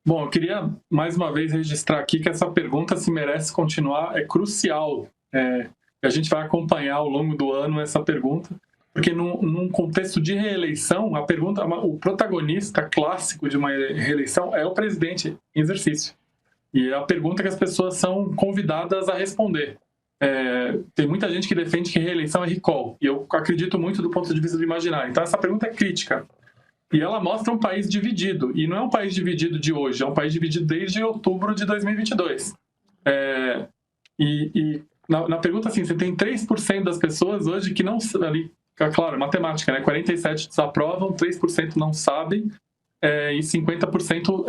Bom, eu queria mais uma vez registrar aqui que essa pergunta, se merece continuar, é crucial. A gente vai acompanhar ao longo do ano essa pergunta, porque num contexto de reeleição, o protagonista clássico de uma reeleição é o presidente em exercício. E é a pergunta que as pessoas são convidadas a responder. Tem muita gente que defende que reeleição é recall, e eu acredito muito do ponto de vista do imaginário. Então essa pergunta é crítica. E ela mostra um país dividido. E não é um país dividido de hoje, é um país dividido desde outubro de 2022. Na pergunta, assim, você tem 3% das pessoas hoje que não... Ali, claro, matemática, né? 47% desaprovam, 3% não sabem, e 50%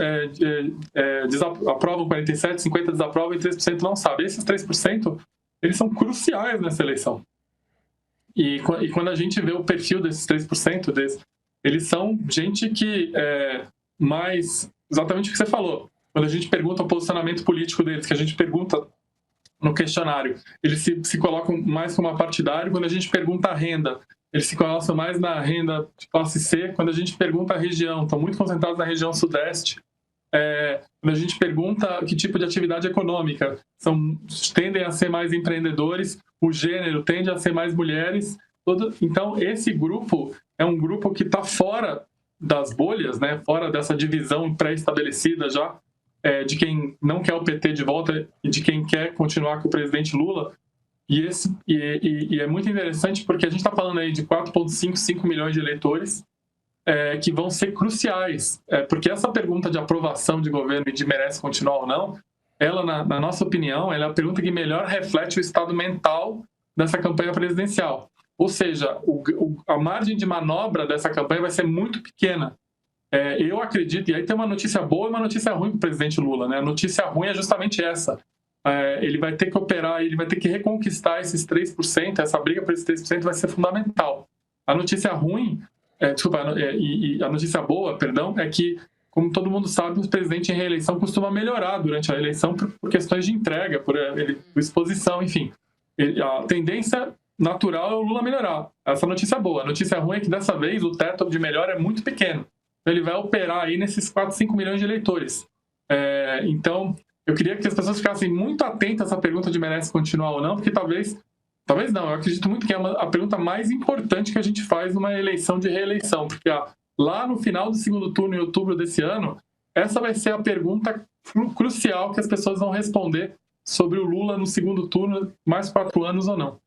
aprovam 47%, 50% desaprovam e 3% não sabem. Esses 3%, eles são cruciais nessa eleição. E quando a gente vê o perfil desses 3%, eles são gente que exatamente o que você falou. Quando a gente pergunta o posicionamento político deles, que a gente pergunta no questionário, eles se colocam mais como partidário. Quando a gente pergunta a renda, eles se colocam mais na renda de classe C. Quando a gente pergunta a região, estão muito concentrados na região sudeste. Quando a gente pergunta que tipo de atividade econômica, tendem a ser mais empreendedores, o gênero tende a ser mais mulheres. Então, esse grupo é um grupo que está fora das bolhas, né? Fora dessa divisão pré-estabelecida já, de quem não quer o PT de volta e de quem quer continuar com o presidente Lula. E é muito interessante porque a gente está falando aí de 4,5, 5 milhões de eleitores que vão ser cruciais. Porque essa pergunta de aprovação de governo e de merece continuar ou não, ela, na nossa opinião, ela é a pergunta que melhor reflete o estado mental dessa campanha presidencial. Ou seja, a margem de manobra dessa campanha vai ser muito pequena. Eu acredito, e aí tem uma notícia boa e uma notícia ruim para o presidente Lula, né? A notícia ruim é justamente essa. Ele vai ter que operar, ele vai ter que reconquistar esses 3%, essa briga por esses 3% vai ser fundamental. A notícia ruim, a notícia boa, perdão, é que, como todo mundo sabe, o presidente em reeleição costuma melhorar durante a eleição por questões de entrega, por exposição, enfim. A tendência natural é o Lula melhorar. Essa notícia é boa. A notícia ruim é que, dessa vez, o teto de melhora é muito pequeno. Ele vai operar aí nesses 4, 5 milhões de eleitores. Então, eu queria que as pessoas ficassem muito atentas a essa pergunta de merece continuar ou não, porque talvez não, eu acredito muito que é a pergunta mais importante que a gente faz numa eleição de reeleição, porque lá no final do segundo turno, em outubro desse ano, essa vai ser a pergunta crucial que as pessoas vão responder sobre o Lula no segundo turno, mais 4 anos ou não.